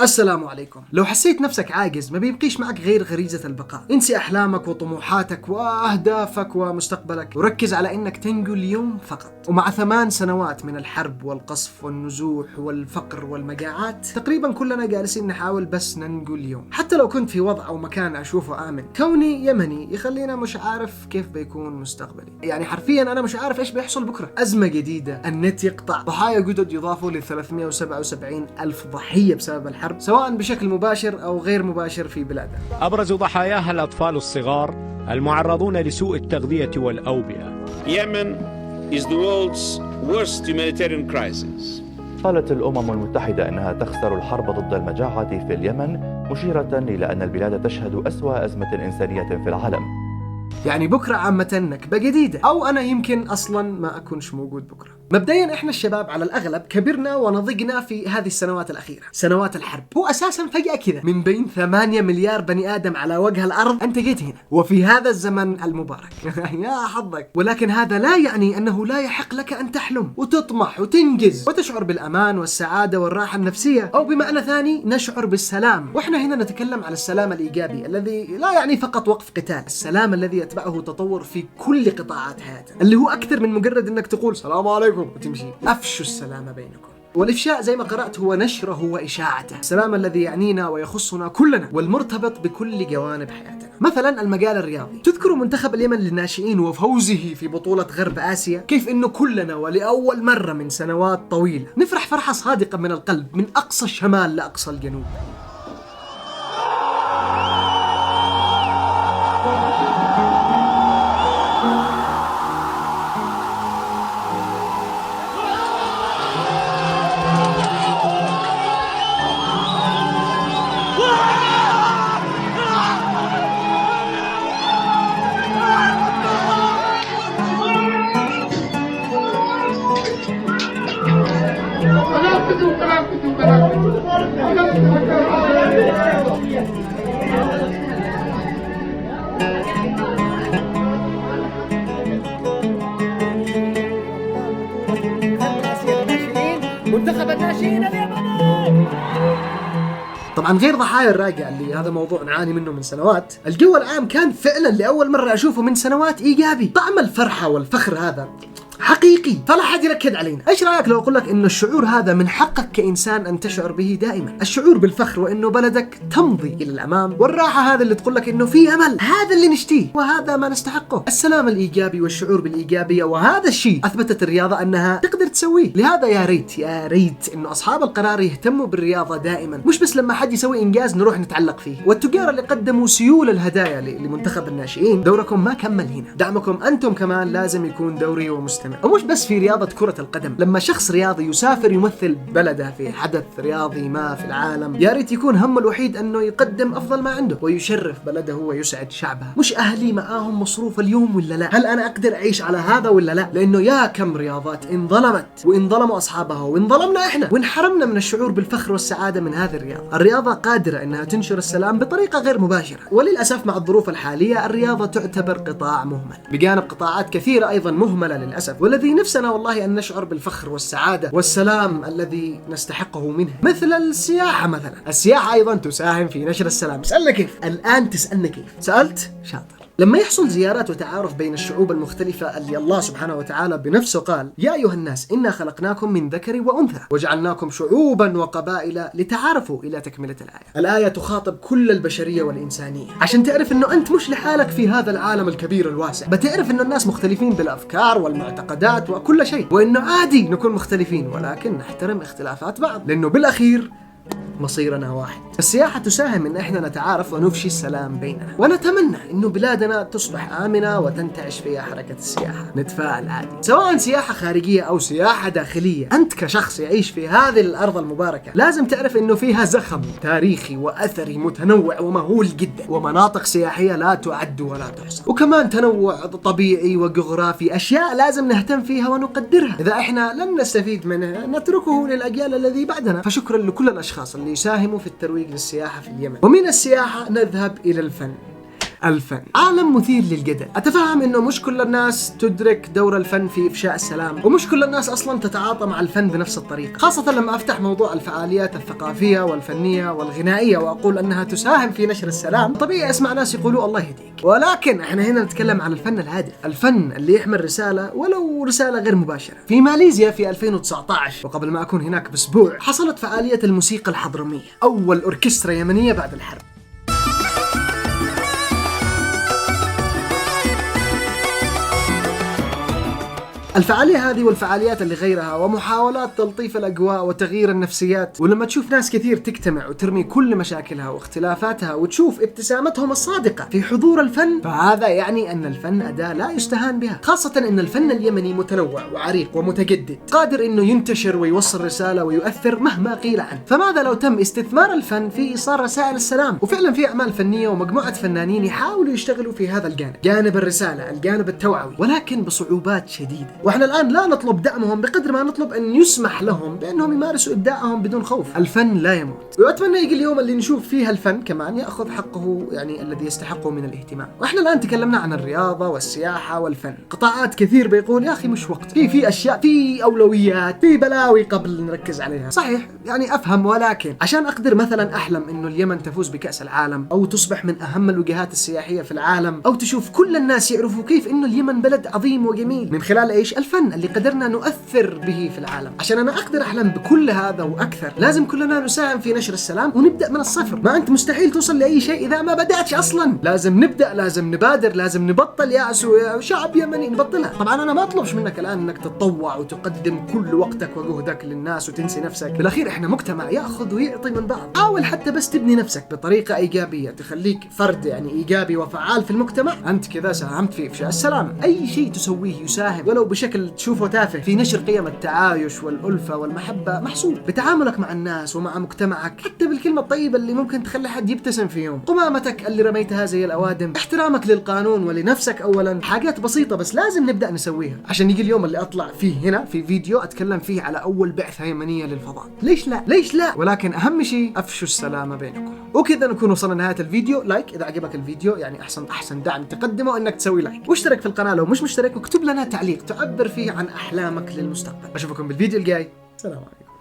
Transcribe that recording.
السلام عليكم. لو حسيت نفسك عاجز ما بيبقيش معك غير غريزة البقاء. انسي أحلامك وطموحاتك وأهدافك ومستقبلك وركز على إنك تنجو اليوم فقط. ومع 8 سنوات من الحرب والقصف والنزوح والفقر والمجاعات تقريبا كلنا جالسين نحاول بس ننجو اليوم. حتى لو كنت في وضع أو مكان أشوفه آمن، كوني يمني يخلينا مش عارف كيف بيكون مستقبلي. يعني حرفيا أنا مش عارف إيش بيحصل بكرة. أزمة جديدة، النت يقطع، ضحايا جدد يضافوا ل 377 ألف ضحية بسبب الحرب سواء بشكل مباشر أو غير مباشر في بلادنا. أبرز ضحاياها الأطفال الصغار المعرضون لسوء التغذية والأوبئة. Yemen is the world's worst humanitarian crisis. قالت الأمم المتحدة أنها تخسر الحرب ضد المجاعة في اليمن، مشيرة إلى أن البلاد تشهد أسوأ أزمة إنسانية في العالم. يعني بكرة عامة نكبة جديدة، أو أنا يمكن أصلا ما أكونش موجود بكرة. مبدئيا إحنا الشباب على الأغلب كبرنا ونضجنا في هذه السنوات الأخيرة، سنوات الحرب. هو أساسا فجأة كذا من بين 8 مليار بني آدم على وجه الأرض أنت جيت هنا وفي هذا الزمن المبارك. يا حظك. ولكن هذا لا يعني أنه لا يحق لك أن تحلم وتطمح وتنجز وتشعر بالأمان والسعادة والراحة النفسية، أو بمعنى ثاني نشعر بالسلام. وإحنا هنا نتكلم على السلام الإيجابي الذي لا يعني فقط وقف قتال، السلام الذي يتبعه تطور في كل قطاعات حياتنا، اللي هو أكثر من مجرد أنك تقول سلام عليكم وتمشي. أفشوا السلام بينكم. والإفشاء زي ما قرأت هو نشره وإشاعته، السلام الذي يعنينا ويخصنا كلنا والمرتبط بكل جوانب حياتنا. مثلا المجال الرياضي، تذكروا منتخب اليمن للناشئين وفوزه في بطولة غرب آسيا، كيف إنه كلنا ولأول مرة من سنوات طويلة نفرح فرحة صادقة من القلب من أقصى الشمال لأقصى الجنوب. منتخب الناشئين اليمني. طبعا غير ضحايا الراجع اللي هذا موضوع نعاني منه من سنوات، الجو العام كان فعلا لأول مرة أشوفه من سنوات إيجابي. طعم الفرحة والفخر هذا حقيقي، فلا حد يركد علينا. ايش رايك لو اقول لك انه الشعور هذا من حقك كانسان ان تشعر به دائما، الشعور بالفخر وانه بلدك تمضي الى الامام، والراحه هذا اللي تقول لك انه في امل، هذا اللي نشتيه وهذا ما نستحقه. السلام الايجابي والشعور بالايجابيه، وهذا الشيء اثبتت الرياضه انها تقدر تسويه. لهذا يا ريت انه اصحاب القرار يهتموا بالرياضه دائما، مش بس لما حد يسوي انجاز نروح نتعلق فيه. والتجار اللي قدموا سيول الهدايا لمنتخب الناشئين، دوركم ما كمل هنا، دعمكم انتم كمان لازم يكون دوري ومستمر. ومش بس في رياضة كرة القدم، لما شخص رياضي يسافر يمثل بلده في حدث رياضي ما في العالم، يا ريت يكون همه الوحيد انه يقدم افضل ما عنده ويشرف بلده ويسعد شعبها، مش اهلي معاهم مصروف اليوم ولا لا، هل انا اقدر اعيش على هذا ولا لا. لانه يا كم رياضات انظلمت وان ظلموا اصحابها وان ظلمنا احنا وانحرمنا من الشعور بالفخر والسعادة من هذه الرياضة. الرياضة قادرة انها تنشر السلام بطريقة غير مباشرة، وللاسف مع الظروف الحالية الرياضة تعتبر قطاع مهمل، بجانب قطاعات كثيرة ايضا مهملة للاسف، والذي نفسنا والله أن نشعر بالفخر والسعادة والسلام الذي نستحقه منه. مثل السياحة مثلا، السياحة أيضا تساهم في نشر السلام. اسألنا كيف؟ الآن تسألنا كيف؟ سألت؟ شاطر. لما يحصل زيارات وتعارف بين الشعوب المختلفة اللي الله سبحانه وتعالى بنفسه قال يا أيها الناس إنا خلقناكم من ذكر وأنثى وجعلناكم شعوبا وقبائل لتعارفوا إلى تكملة الآية تخاطب كل البشرية والإنسانية، عشان تعرف إنه أنت مش لحالك في هذا العالم الكبير الواسع، بتعرف إنه الناس مختلفين بالأفكار والمعتقدات وكل شيء، وإنه عادي نكون مختلفين ولكن نحترم اختلافات بعض، لأنه بالأخير مصيرنا واحد. السياحة تساهم ان احنا نتعارف ونفشي السلام بيننا، ونتمنى انه بلادنا تصبح آمنة وتنتعش فيها حركة السياحة. نتفائل عادي، سواء سياحة خارجية او سياحة داخلية. انت كشخص يعيش في هذه الارض المباركة لازم تعرف انه فيها زخم تاريخي واثري متنوع ومهول جدا، ومناطق سياحية لا تعد ولا تحصى، وكمان تنوع طبيعي وجغرافي، اشياء لازم نهتم فيها ونقدرها. اذا احنا لن نستفيد منها نتركه للاجيال الذي بعدنا. فشكرا لكل الاشخاص اللي يساهموا في الترويج للسياحة في اليمن. ومن السياحة نذهب إلى الفن. الفن عالم مثير للجدل. أتفهم إنه مش كل الناس تدرك دور الفن في إفشاء السلام، ومش كل الناس أصلا تتعاطى مع الفن بنفس الطريقة، خاصة لما أفتح موضوع الفعاليات الثقافية والفنية والغنائية وأقول أنها تساهم في نشر السلام. طبيعي أسمع ناس يقولوا الله يهديك، ولكن إحنا هنا نتكلم عن الفن الهادف، الفن اللي يحمل رسالة ولو رسالة غير مباشرة. في ماليزيا في 2019 وقبل ما أكون هناك بأسبوع حصلت فعالية الموسيقى الحضرمية، أول أوركسترا يمنية بعد الحرب. الفعالية هذه والفعاليات اللي غيرها ومحاولات تلطيف الأجواء وتغيير النفسيات، ولما تشوف ناس كثير تجتمع وترمي كل مشاكلها واختلافاتها وتشوف ابتسامتهم الصادقة في حضور الفن، فهذا يعني أن الفن أداة لا يستهان بها، خاصة أن الفن اليمني متنوع وعريق ومتجدد، قادر أنه ينتشر ويوصل رسالة ويؤثر مهما قيل عنه. فماذا لو تم استثمار الفن في إيصال رسائل السلام؟ وفعلا في أعمال فنية ومجموعة فنانين يحاولوا يشتغلوا في هذا الجانب، جانب الرسالة، الجانب التوعوي، ولكن بصعوبات شديدة. واحنا الآن لا نطلب دعمهم بقدر ما نطلب أن يسمح لهم بأنهم يمارسوا إبداعهم بدون خوف. الفن لا يموت، وأتمنى يجي اليوم اللي نشوف فيها الفن كمان يأخذ حقه، يعني الذي يستحقه من الاهتمام. واحنا الآن تكلمنا عن الرياضة والسياحة والفن، قطاعات كثير بيقول يا أخي مش وقت، في أشياء، في أولويات، في بلاوي قبل نركز عليها. صحيح يعني أفهم، ولكن عشان أقدر مثلا أحلم إنه اليمن تفوز بكأس العالم أو تصبح من أهم الوجهات السياحية في العالم، أو تشوف كل الناس يعرفوا كيف إنه اليمن بلد عظيم وجميل من خلال إيش؟ الفن اللي قدرنا نؤثر به في العالم. عشان أنا أقدر أحلم بكل هذا وأكثر لازم كلنا نساهم في نشر السلام ونبدأ من الصفر. ما أنت مستحيل توصل لأي شيء إذا ما بدأتش أصلا. لازم نبدأ، لازم نبادر، لازم نبطل يأس وشعب يمني نبطلها. طبعا أنا ما أطلبش منك الآن أنك تتطوع وتقدم كل وقتك وجهدك للناس وتنسي نفسك. بالأخير إحنا مجتمع يأخذ ويعطي من بعض. حاول حتى بس تبني نفسك بطريقة إيجابية تخليك فرد يعني إيجابي وفعال في المجتمع. أنت كذا ساهمت في إفشاء السلام. أي شيء تسويه يساهم ولو بشكل تشوفه تافه في نشر قيم التعايش والألفة والمحبة، محسوب بتعاملك مع الناس ومع مجتمعك، حتى بالكلمة الطيبة اللي ممكن تخلي حد يبتسم في يوم، قمامتك اللي رميتها زي الأوادم، احترامك للقانون ولنفسك أولا. حاجات بسيطة بس لازم نبدأ نسويها عشان يجي اليوم اللي أطلع فيه هنا في فيديو أتكلم فيه على أول بعثة يمنية للفضاء. ليش لا؟ ليش لا؟ ولكن أهم شيء أفشوا السلام بينكم. وكذا نكون وصلنا لنهاية الفيديو. لايك إذا عجبك الفيديو، يعني أحسن دعم تقدمه إنك تسوي لايك، واشترك في القناة لو مش مشترك، واكتب لنا تعليق تعبر فيه عن أحلامك للمستقبل. أشوفكم بالفيديو الجاي. سلام عليكم.